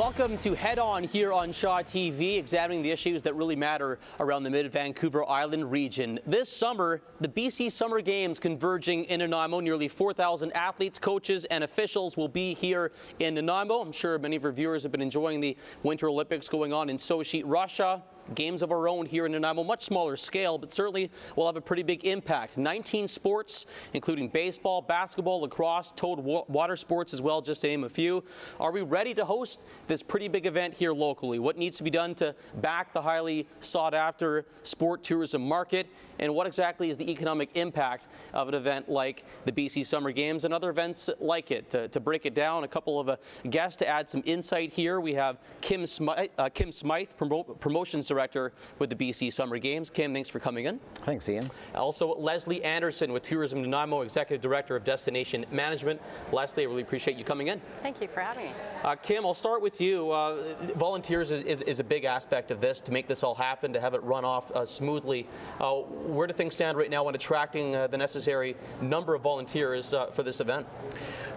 Welcome to Head On here on Shaw TV, examining the issues that really matter around the Mid-Vancouver Island region. This summer, the BC Summer Games converging in Nanaimo. Nearly 4,000 athletes, coaches, and officials will be here in Nanaimo. I'm sure many of our viewers have been enjoying the Winter Olympics going on in Sochi, Russia. Games of our own here in Nanaimo, much smaller scale, but certainly will have a pretty big impact. 19 sports, including baseball, basketball, lacrosse, towed water sports as well, just to name a few. Are we ready to host this pretty big event here locally? What needs to be done to back the highly sought-after sport tourism market? And what exactly is the economic impact of an event like the BC Summer Games and other events like it? To break it down, a couple of guests to add some insight here. We have Kim Smythe, Promotions Director with the BC Summer Games. Kim, thanks for coming in. Thanks, Ian. Also, Lesley Anderson with Tourism Nanaimo, Executive Director of Destination Management. Lesley, I really appreciate you coming in. Thank you for having me. Kim, I'll start with you. Volunteers is a big aspect of this, to make this all happen, to have it run off smoothly. Where do things stand right now on attracting the necessary number of volunteers for this event?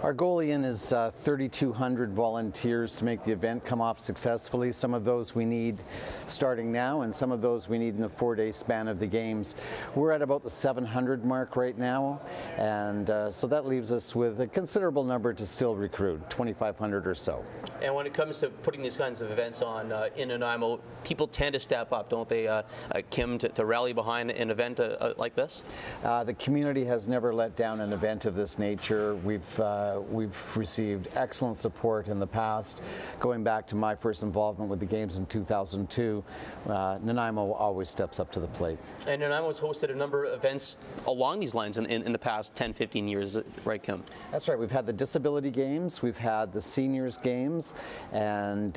Our goal, Ian, is 3,200 volunteers to make the event come off successfully. Some of those we need starting now, and some of those we need in the 4-day span of the Games. We're at about the 700 mark right now, and so that leaves us with a considerable number to still recruit, 2,500 or so. And when it comes to putting these kinds of events on in Nanaimo, people tend to step up, don't they, Kim, to rally behind an event like this? The community has never let down an event of this nature. We've received excellent support in the past. Going back to my first involvement with the Games in 2002, Nanaimo always steps up to the plate. And Nanaimo's hosted a number of events along these lines in the past 10, 15 years, right, Kim? That's right. We've had the Disability Games, we've had the Seniors Games, and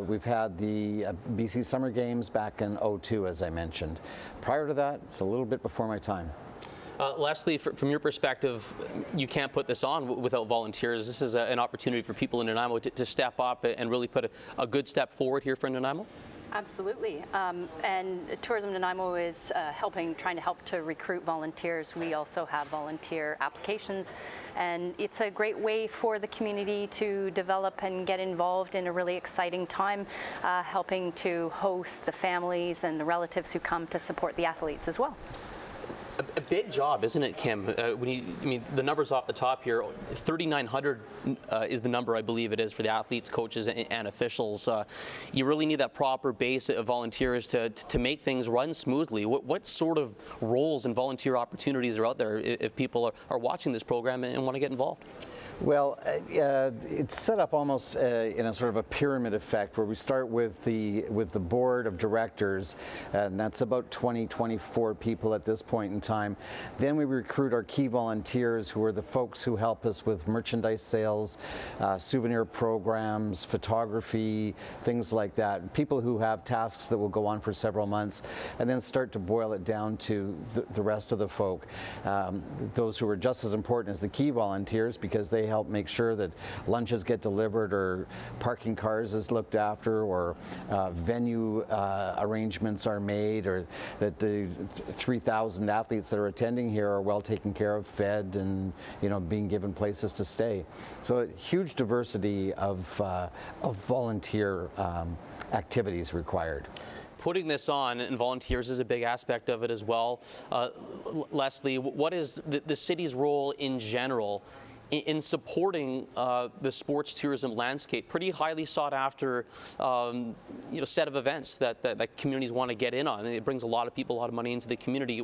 we've had the BC Summer Games back in '02, as I mentioned. Prior to that, it's a little bit before my time. Lesley, from your perspective, you can't put this on without volunteers. This is an opportunity for people in Nanaimo to step up and really put a good step forward here for Nanaimo? Absolutely, and Tourism Nanaimo is trying to help to recruit volunteers. We also have volunteer applications, and it's a great way for the community to develop and get involved in a really exciting time, helping to host the families and the relatives who come to support the athletes as well. A big job, isn't it, Kim? The numbers off the top here, 3,900 is the number, I believe it is, for the athletes, coaches, and officials. You really need that proper base of volunteers to make things run smoothly. What sort of roles and volunteer opportunities are out there if people are watching this program and want to get involved? Well, it's set up almost in a sort of a pyramid effect, where we start with the board of directors, and that's about 24 people at this point in time. Then we recruit our key volunteers, who are the folks who help us with merchandise sales, souvenir programs, photography, things like that. People who have tasks that will go on for several months, and then start to boil it down to the rest of the folk. Those who are just as important as the key volunteers, because they help make sure that lunches get delivered, or parking cars is looked after, or venue arrangements are made, or that the 3,000 athletes that are attending here are well taken care of, fed, and being given places to stay. So a huge diversity of volunteer activities required. Putting this on, and volunteers is a big aspect of it as well. Lesley, what is the city's role in general in supporting the sports tourism landscape? Pretty highly sought after set of events that communities want to get in on. It brings a lot of people, a lot of money into the community.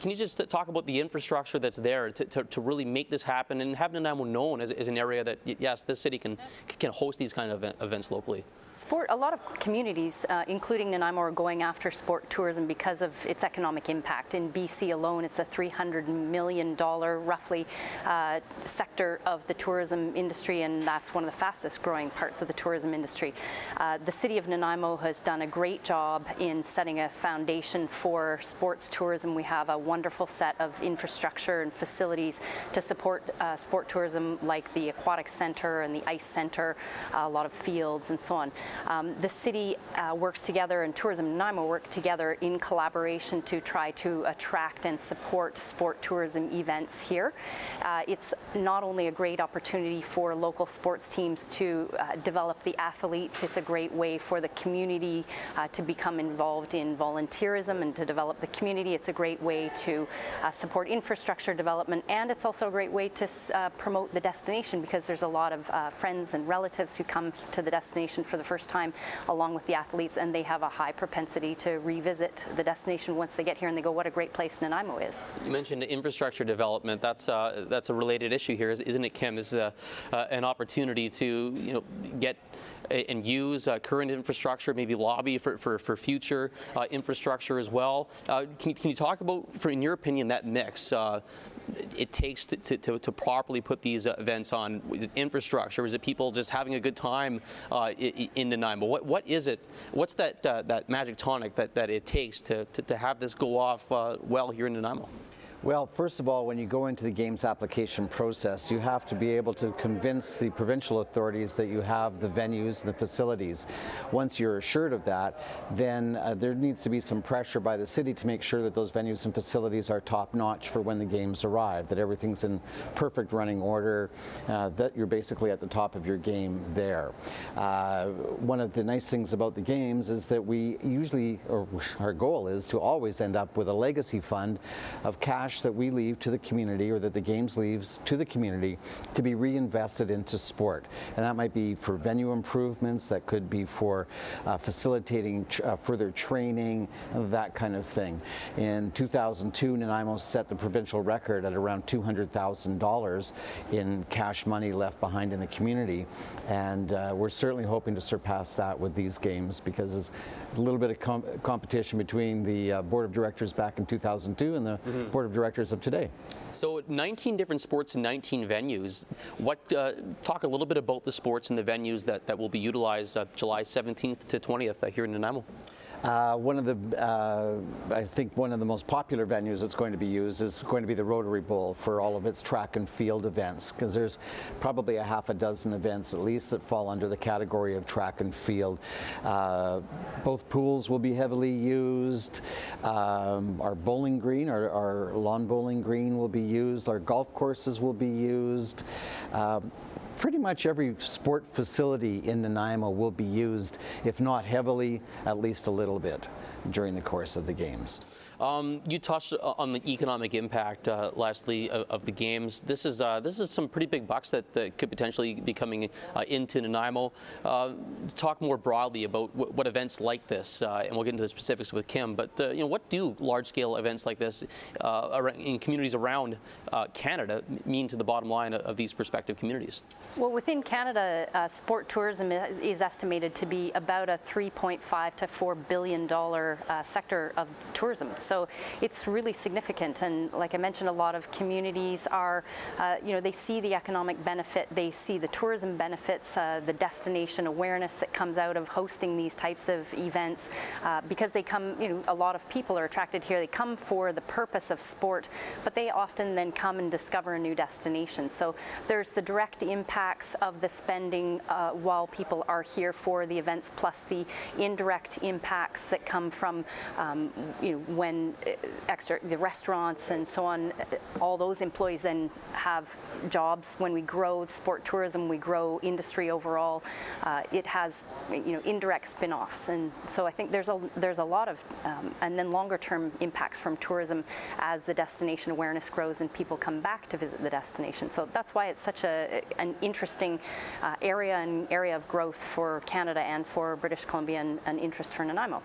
Can you just talk about the infrastructure that's there to really make this happen, and have Nanaimo known as an area that, yes, this city can host these kind of events locally? A lot of communities, including Nanaimo, are going after sport tourism because of its economic impact. In BC alone, it's a $300 million, roughly, sector of the tourism industry, and that's one of the fastest growing parts of the tourism industry. The city of Nanaimo has done a great job in setting a foundation for sports tourism. We have a wonderful set of infrastructure and facilities to support sport tourism, like the aquatic center and the ice center, a lot of fields and so on. The city works together, and Tourism Nanaimo work together in collaboration to try to attract and support sport tourism events here. It's not not only a great opportunity for local sports teams to develop the athletes, it's a great way for the community to become involved in volunteerism and to develop the community. It's a great way to support infrastructure development, and it's also a great way to promote the destination, because there's a lot of friends and relatives who come to the destination for the first time along with the athletes, and they have a high propensity to revisit the destination once they get here and they go, what a great place Nanaimo is. You mentioned infrastructure development. That's a related issue here, isn't it, Kim? This is an opportunity to get and use current infrastructure, maybe lobby for future infrastructure as well. Can you talk about, in your opinion, that mix it takes to properly put these events on? Is it infrastructure? Is it people just having a good time in Nanaimo? What is it? What's that magic tonic that it takes to have this go off well here in Nanaimo? Well, first of all, when you go into the games application process, you have to be able to convince the provincial authorities that you have the venues and the facilities. Once you're assured of that, then there needs to be some pressure by the city to make sure that those venues and facilities are top-notch for when the games arrive, that everything's in perfect running order, that you're basically at the top of your game there. One of the nice things about the games is that we usually, or our goal is to always end up with a legacy fund of cash that we leave to the community, or that the games leaves to the community, to be reinvested into sport. And that might be for venue improvements, that could be for facilitating further training, that kind of thing. In 2002, Nanaimo set the provincial record at around $200,000 in cash money left behind in the community, and we're certainly hoping to surpass that with these games, because there's a little bit of competition between the board of directors back in 2002 and the board of directors of today. So 19 different sports and 19 venues. Talk a little bit about the sports and the venues that will be utilized July 17th to 20th here in Nanaimo. I think one of the most popular venues that's going to be used is going to be the Rotary Bowl for all of its track and field events, because there's probably a half a dozen events at least that fall under the category of track and field. Both pools will be heavily used. Our bowling green, our lawn bowling green will be used. Our golf courses will be used. Pretty much every sport facility in Nanaimo will be used, if not heavily, at least a little bit during the course of the games. You touched on the economic impact, Lesley, of the games. This is some pretty big bucks that could potentially be coming into Nanaimo. Talk more broadly about what events like this, and we'll get into the specifics with Kim. But what do large-scale events like this in communities around Canada mean to the bottom line of these prospective communities? Well, within Canada, sport tourism is estimated to be about a $3.5 to $4 billion sector of tourism. So it's really significant, and like I mentioned, a lot of communities are, they see the economic benefit, they see the tourism benefits, the destination awareness that comes out of hosting these types of events, because they come, a lot of people are attracted here. They come for the purpose of sport, but they often then come and discover a new destination. So there's the direct impacts of the spending while people are here for the events, plus the indirect impacts that come from, when the restaurants and so on, all those employees then have jobs. When we grow sport tourism, we grow industry overall. It has, indirect spin-offs, and so I think there's a lot of, and then longer-term impacts from tourism as the destination awareness grows and people come back to visit the destination. So that's why it's such an interesting area of growth for Canada and for British Columbia, and an interest for Nanaimo.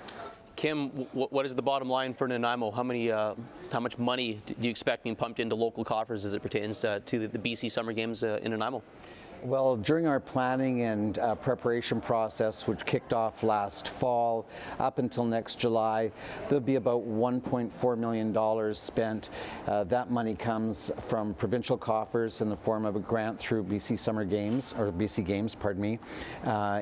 Kim, what is the bottom line for Nanaimo? How much money do you expect being pumped into local coffers as it pertains to the BC Summer Games in Nanaimo? Well, during our planning and preparation process, which kicked off last fall, up until next July, there'll be about $1.4 million spent. That money comes from provincial coffers in the form of a grant through BC Summer Games, or BC Games, pardon me.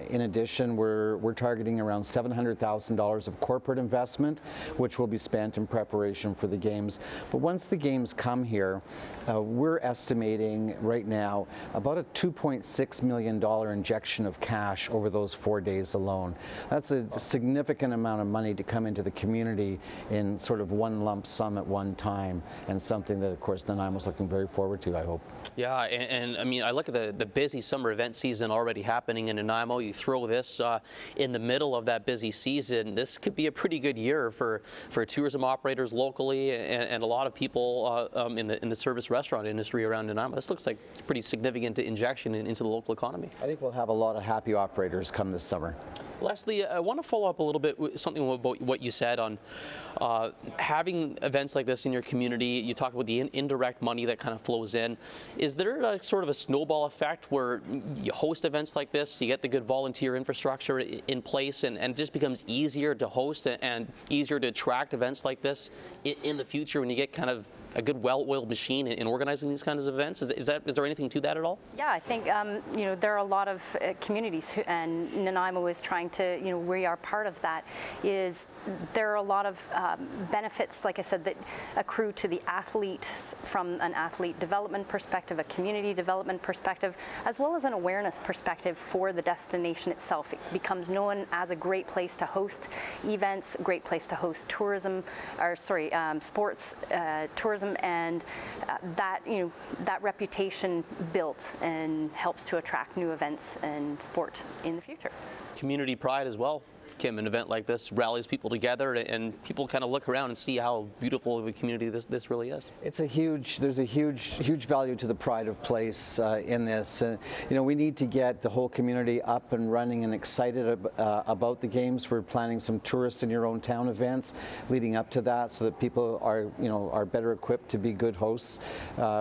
In addition, we're targeting around $700,000 of corporate investment, which will be spent in preparation for the games. But once the games come here, we're estimating right now about a $2.5 $2.6 million injection of cash over those 4 days alone. That's a significant amount of money to come into the community in sort of one lump sum at one time, and something that, of course, Nanaimo's looking very forward to, I hope. Yeah, and I mean, I look at the busy summer event season already happening in Nanaimo. You throw this in the middle of that busy season, this could be a pretty good year for tourism operators locally and a lot of people in the service restaurant industry around Nanaimo. This looks like it's a pretty significant injection into the local economy. I think we'll have a lot of happy operators come this summer. Lesley, I want to follow up a little bit with something about what you said on having events like this in your community. You talked about the indirect money that kind of flows in. Is there a sort of a snowball effect where you host events like this, you get the good volunteer infrastructure in place, and it just becomes easier to host and easier to attract events like this in the future when you get kind of a good well-oiled machine in organizing these kinds of events? Is there anything to that at all? Yeah, I think there are a lot of communities and Nanaimo is trying to, we are part of that. Is there are a lot of benefits, like I said, that accrue to the athletes from an athlete development perspective, a community development perspective, as well as an awareness perspective for the destination itself. It becomes known as a great place to host events, a great place to host tourism, sports, tourism, and that reputation built and helps to attract new events and sport in the future. Community pride as well. Kim, an event like this rallies people together, and people kind of look around and see how beautiful of a community this really is. There's a huge value to the pride of place in this. We need to get the whole community up and running and excited about the games. We're planning some tourist in your own town events leading up to that, so that people are better equipped to be good hosts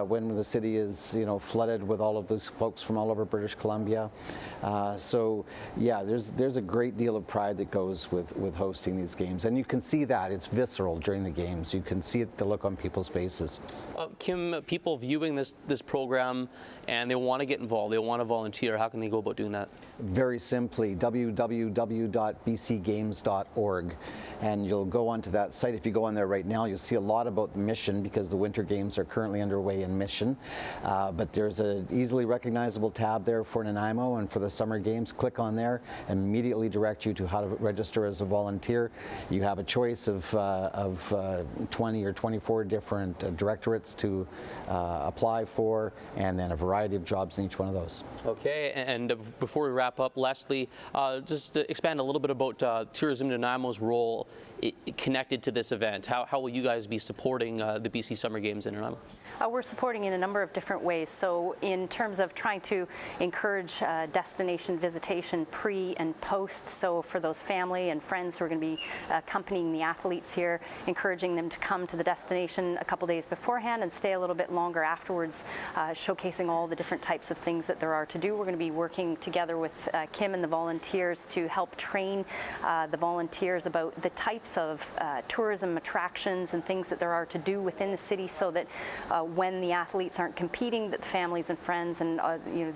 when the city is flooded with all of those folks from all over British Columbia. So yeah, there's a great deal of pride that goes with hosting these games, and you can see that it's visceral during the games. You can see the look on people's faces. Kim, people viewing this program and they want to get involved, they want to volunteer, how can they go about doing that? Very simply, www.bcgames.org, and you'll go onto that site. If you go on there right now, you'll see a lot about the mission, because the winter games are currently underway in Mission, but there's an easily recognizable tab there for Nanaimo, and for the summer games, click on there and immediately direct you to how to register as a volunteer. You have a choice of 20 or 24 different directorates to apply for, and then a variety of jobs in each one of those. Okay, and before we wrap up, Lesley, just to expand a little bit about Tourism Nanaimo's role connected to this event. How will you guys be supporting the BC Summer Games in Nanaimo? We're supporting in a number of different ways. So in terms of trying to encourage destination visitation pre and post, so for those family and friends who are going to be accompanying the athletes here, encouraging them to come to the destination a couple days beforehand and stay a little bit longer afterwards, showcasing all the different types of things that there are to do. We're going to be working together with Kim and the volunteers to help train the volunteers about the types of tourism attractions and things that there are to do within the city, so that when the athletes aren't competing, that the families and friends and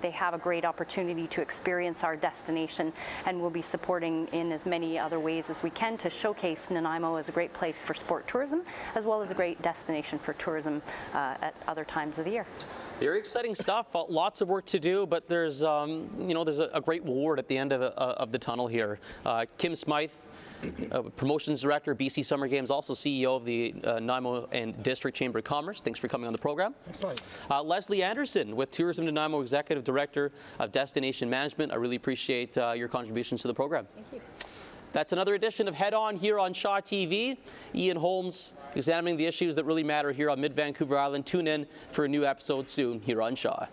they have a great opportunity to experience our destination, and we'll be supporting in as many other ways as we can to showcase Nanaimo as a great place for sport tourism, as well as a great destination for tourism at other times of the year. Very exciting stuff. Lots of work to do, but there's there's a great reward at the end of the tunnel here. Kim Smythe, Promotions Director, BC Summer Games, also CEO of the Nanaimo and District Chamber of Commerce. Thanks for coming on the program. Lesley Anderson with Tourism Nanaimo, Executive Director of Destination Management. I really appreciate your contributions to the program. Thank you. That's another edition of Head On here on Shaw TV. Ian Holmes examining the issues that really matter here on Mid-Vancouver Island. Tune in for a new episode soon here on Shaw.